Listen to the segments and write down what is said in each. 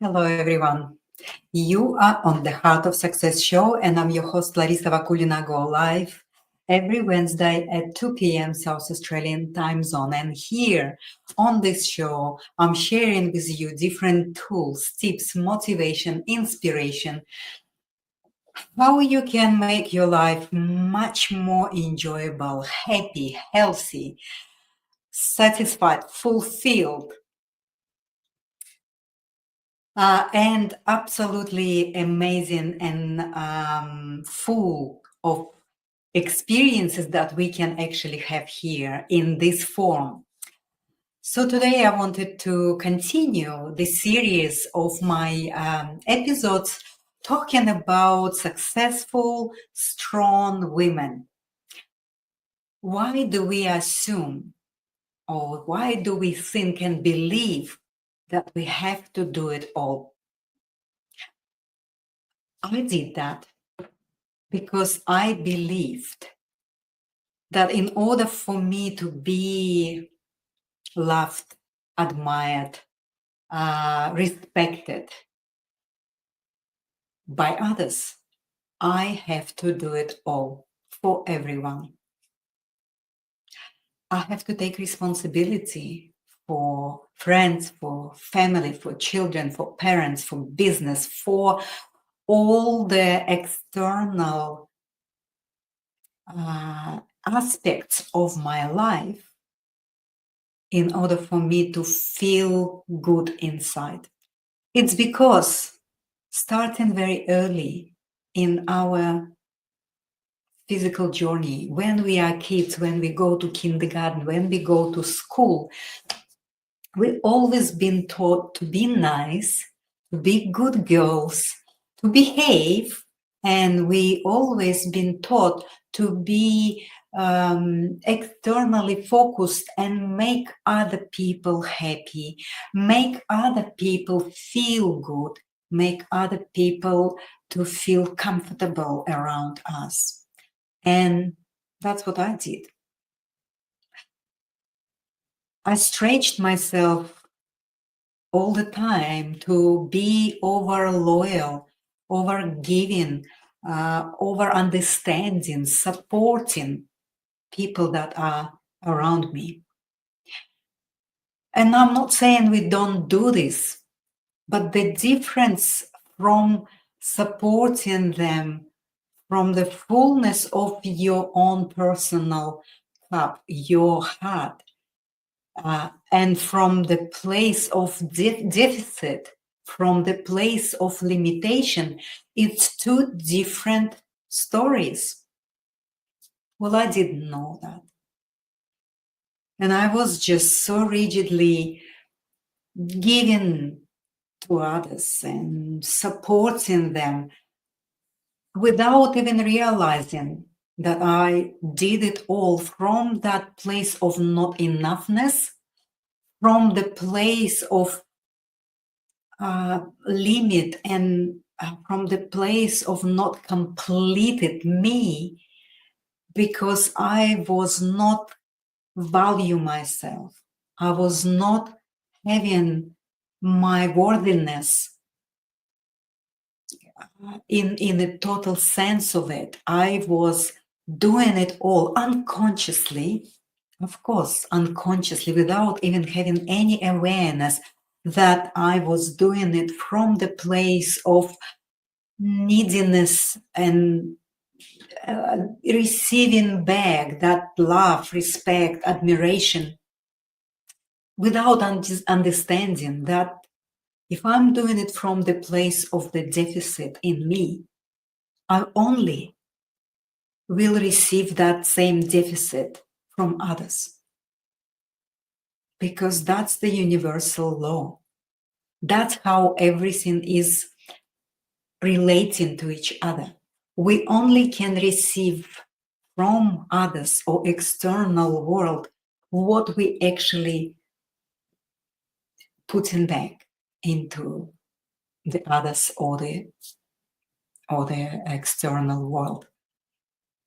Hello, everyone. You are on the Heart of Success show, and I'm your host, Larisa Vakulina. Go live every Wednesday at 2 p.m. South Australian time zone. And here on this show, I'm sharing with you different tools, tips, motivation, inspiration, how you can make your life much more enjoyable, happy, healthy, satisfied, fulfilled. And absolutely amazing and full of experiences that we can actually have here in this form. So today I wanted to continue the series of my episodes talking about successful, strong women. Why do we assume or why do we think and believe that we have to do it all? I did that because I believed that in order for me to be loved, admired, respected by others, I have to do it all for everyone. I have to take responsibility for friends, for family, for children, for parents, for business, for all the external aspects of my life in order for me to feel good inside. It's because starting very early in our physical journey, when we are kids, when we go to kindergarten, when we go to school, we've always been taught to be nice, to be good girls, to behave, and we always been taught to be externally focused and make other people happy, make other people feel good, make other people to feel comfortable around us. And that's what I did. I stretched myself all the time to be over loyal, over giving, over understanding, supporting people that are around me. And I'm not saying we don't do this, but the difference from supporting them from the fullness of your own personal cup, your heart, and from the place of deficit, from the place of limitation, it's two different stories. Well, I didn't know that. And I was just so rigidly giving to others and supporting them without even realizing that I did it all from that place of not enoughness, from the place of limit, and from the place of not completed me, because I was not value myself. I was not having my worthiness in the total sense of it. I was doing it all unconsciously, of course, unconsciously, without even having any awareness that I was doing it from the place of neediness and receiving back that love, respect, admiration, without understanding that if I'm doing it from the place of the deficit in me, I only will receive that same deficit from others. Because that's the universal law. That's how everything is relating to each other. We only can receive from others or external world what we actually putting back into the others or the external world,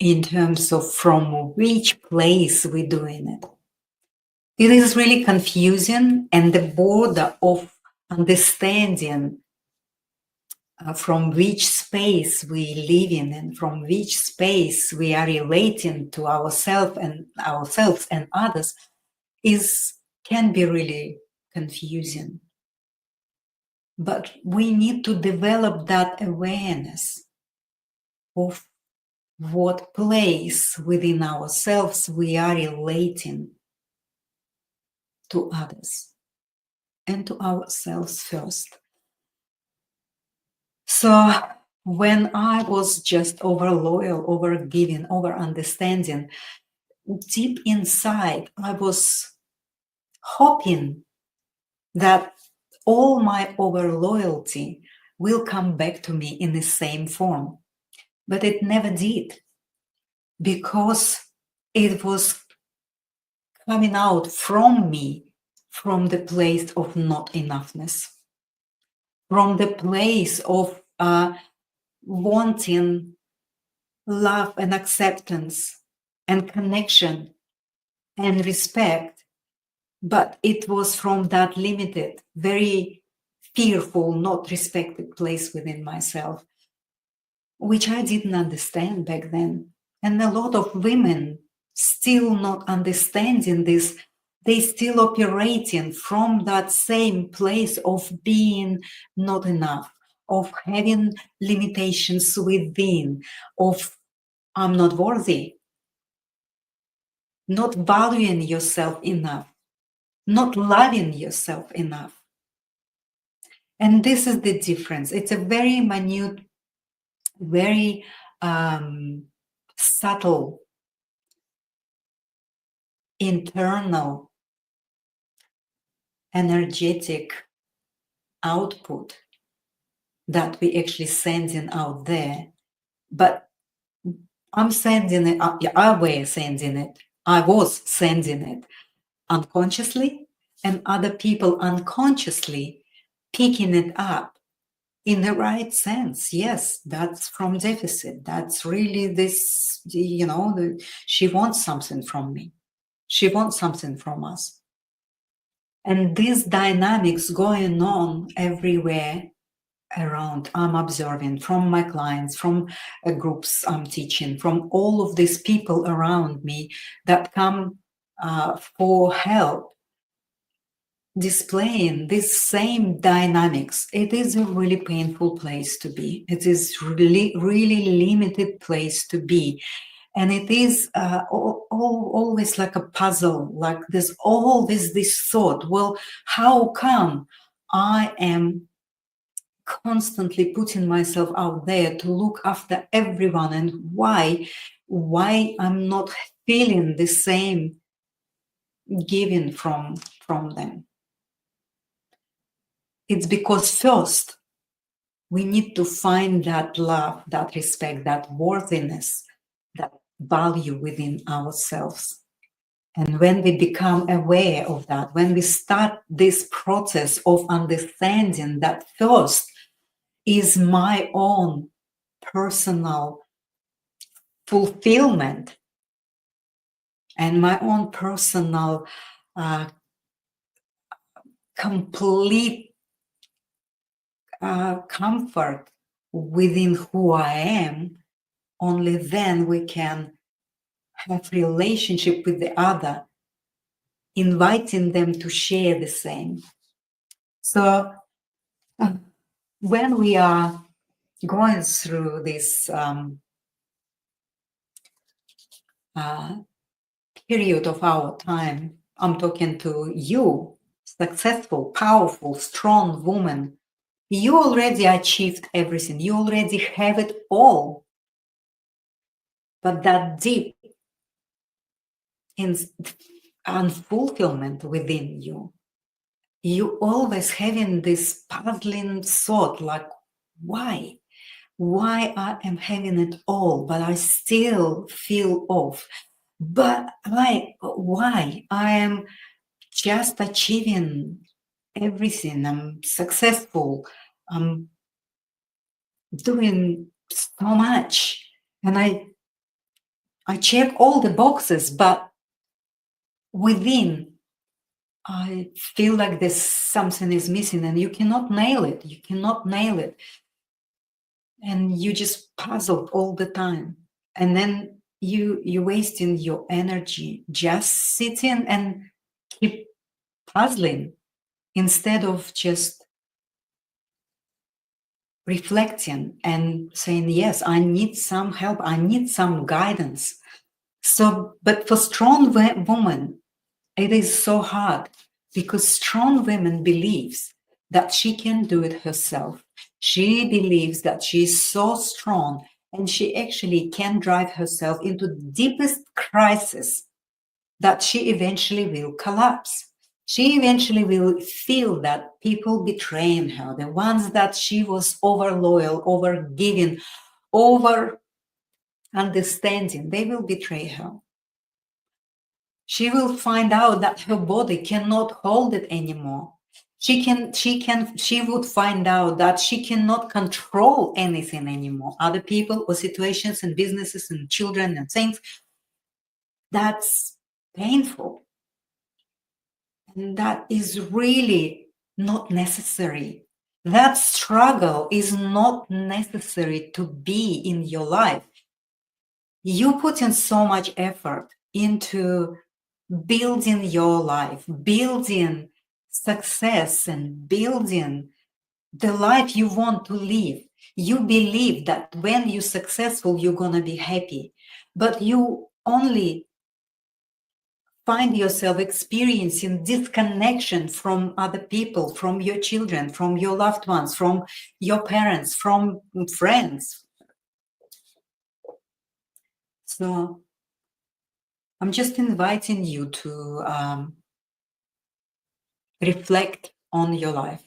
in terms of from which place we're doing it. It is really confusing, and the border of understanding from which space we live in and from which space we are relating to ourselves and others can be really confusing. But we need to develop that awareness of what place within ourselves we are relating to others and to ourselves first. So when I was just over loyal, over giving, over understanding, deep inside, I was hoping that all my over loyalty will come back to me in the same form. But it never did, because it was coming out from me, from the place of not enoughness, from the place of wanting love and acceptance and connection and respect. But it was from that limited, very fearful, not respected place within myself, which I didn't understand back then. And a lot of women still not understanding this, they still operating from that same place of being not enough, of having limitations within, of I'm not worthy, not valuing yourself enough, not loving yourself enough. And this is the difference. It's a very minute, very subtle internal energetic output that we actually sending out there. But I'm sending it, I was sending it unconsciously, and other people unconsciously picking it up in the right sense. Yes, that's from deficit. That's really this, she wants something from me. She wants something from us. And these dynamics going on everywhere around, I'm observing from my clients, from groups I'm teaching, from all of these people around me that come for help, displaying this same dynamics. It is a really painful place to be. It is really, really limited place to be. And it is always like a puzzle, like there's always this thought, well, how come I am constantly putting myself out there to look after everyone, and why I'm not feeling the same giving from them? It's because first we need to find that love, that respect, that worthiness, that value within ourselves. And when we become aware of that, when we start this process of understanding that first is my own personal fulfillment and my own personal complete comfort within who I am, only then we can have relationship with the other, inviting them to share the same. So when we are going through this period of our time, I'm talking to you, successful, powerful, strong woman. You already achieved everything. You already have it all. But that deep unfulfillment within you, you always having this puzzling thought, like, why I am having it all, but I still feel off. But why I am just achieving everything, I'm successful, I'm doing so much, and I check all the boxes, but within I feel like there's something is missing, and you cannot nail it. You cannot nail it. and you just puzzled all the time, and then you wasting your energy just sitting and keep puzzling instead of just reflecting and saying, yes, I need some help, I need some guidance. So, but for strong women, it is so hard, because strong women believes that she can do it herself. She believes that she is so strong, and she actually can drive herself into the deepest crisis, that she eventually will collapse. She eventually will feel that people betraying her, the ones that she was over loyal, over giving, over understanding, they will betray her. She will find out that her body cannot hold it anymore. She would find out that she cannot control anything anymore, other people or situations and businesses and children and things. That's painful. And that is really not necessary. That struggle is not necessary to be in your life. You put in so much effort into building your life, building success, and building the life you want to live. You believe that when you're successful, you're going to be happy, but you only find yourself experiencing disconnection from other people, from your children, from your loved ones, from your parents, from friends. So I'm just inviting you to reflect on your life.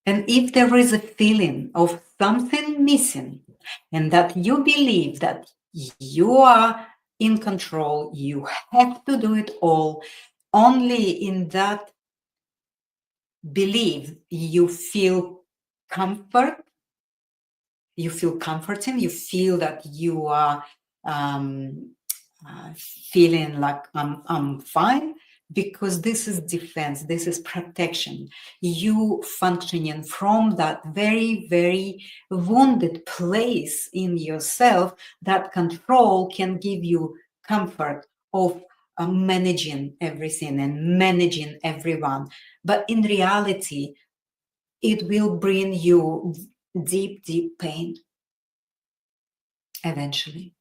And if there is a feeling of something missing, and that you believe that you are in control, you have to do it all, only in that belief you feel comfort, you feel comforting, you feel that you are feeling like I'm fine, because this is defense, this is protection. You functioning from that very, very wounded place in yourself, that control can give you comfort of managing everything and managing everyone. But in reality, it will bring you deep, deep pain eventually.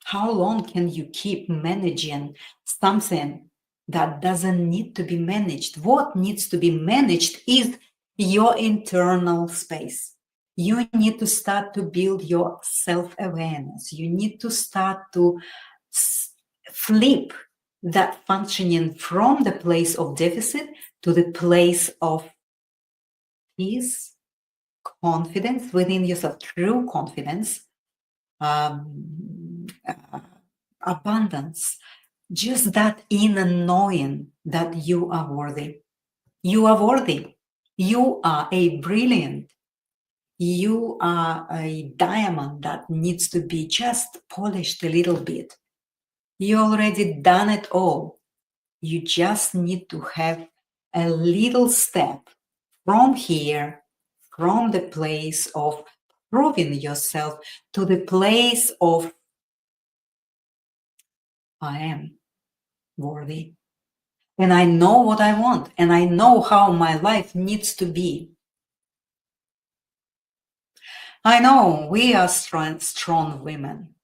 How long can you keep managing something that doesn't need to be managed? What needs to be managed is your internal space. You need to start to build your self-awareness. You need to start to flip that functioning from the place of deficit to the place of peace, confidence within yourself, true confidence, abundance, just that inner knowing that you are worthy. You are worthy. You are a brilliant. You are a diamond that needs to be just polished a little bit. You already done it all. You just need to have a little step from here, from the place of proving yourself, to the place of I am worthy. And I know what I want, and I know how my life needs to be. I know we are strong women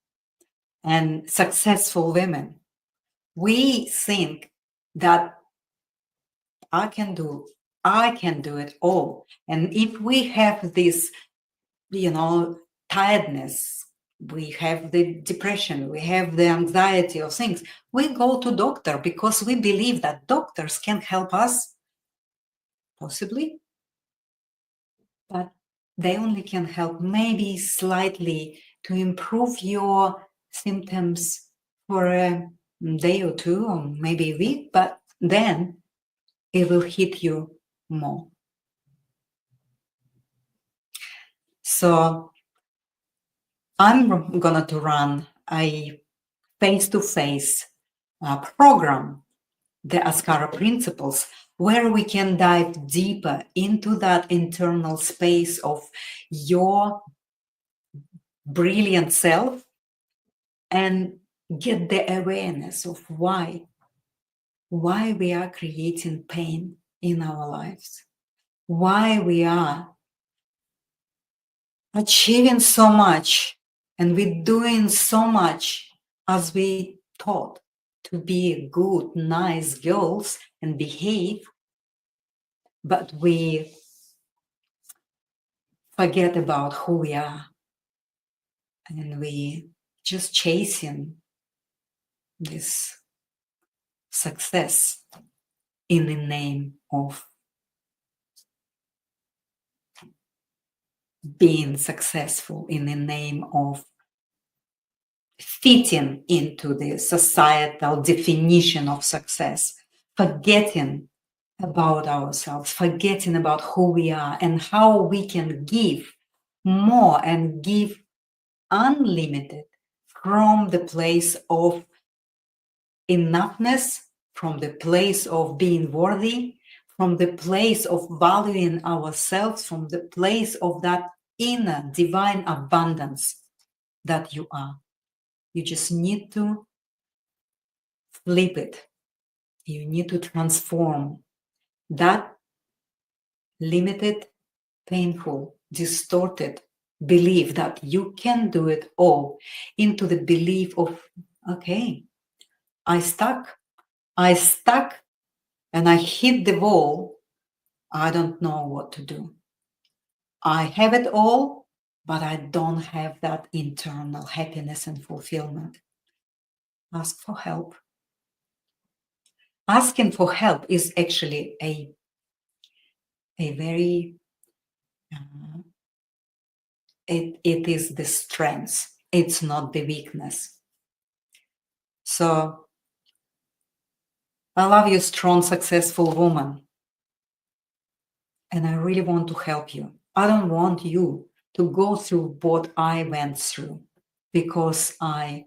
and successful women. We think that I can do it all. And if we have this, tiredness, we have the depression, we have the anxiety of things, we go to doctor because we believe that doctors can help us, possibly, but they only can help maybe slightly to improve your symptoms for a day or two, or maybe a week, but then it will hit you more. So I'm going to run a face-to-face program, the Askara principles, where we can dive deeper into that internal space of your brilliant self and get the awareness of why we are creating pain in our lives, why we are achieving so much and we're doing so much as we thought to be good, nice girls and behave, but we forget about who we are and we just chasing this success in the name of being successful, in the name of fitting into the societal definition of success, forgetting about ourselves, forgetting about who we are and how we can give more and give unlimited from the place of enoughness, from the place of being worthy, from the place of valuing ourselves, from the place of that inner divine abundance that you are. You just need to flip it. You need to transform that limited, painful, distorted belief that you can do it all into the belief of, okay, I stuck and I hit the wall. I don't know what to do. I have it all, but I don't have that internal happiness and fulfillment. Ask for help. Asking for help is actually a very, it is the strength. It's not the weakness. So I love you, strong, successful woman. And I really want to help you. I don't want you to go through what I went through because I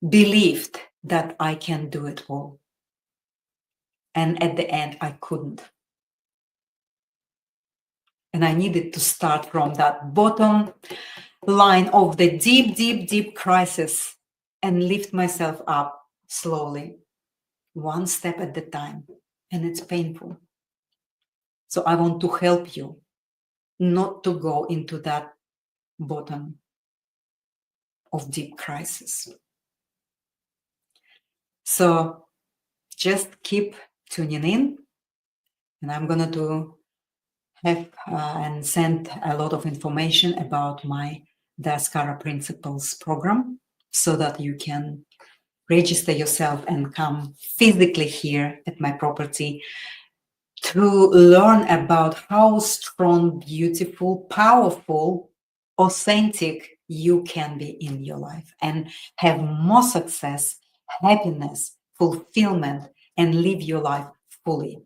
believed that I can do it all. And at the end, I couldn't. And I needed to start from that bottom line of the deep, deep, deep crisis and lift myself up slowly, one step at a time. And it's painful. So I want to help you not to go into that bottom of deep crisis. So just keep tuning in, and I'm going to have and send a lot of information about the Askara Principles program so that you can register yourself and come physically here at my property to learn about how strong, beautiful, powerful, authentic you can be in your life and have more success, happiness, fulfillment, and live your life fully.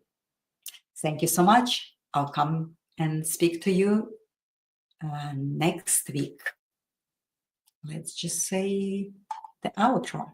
Thank you so much. I'll come and speak to you next week. Let's just say the outro.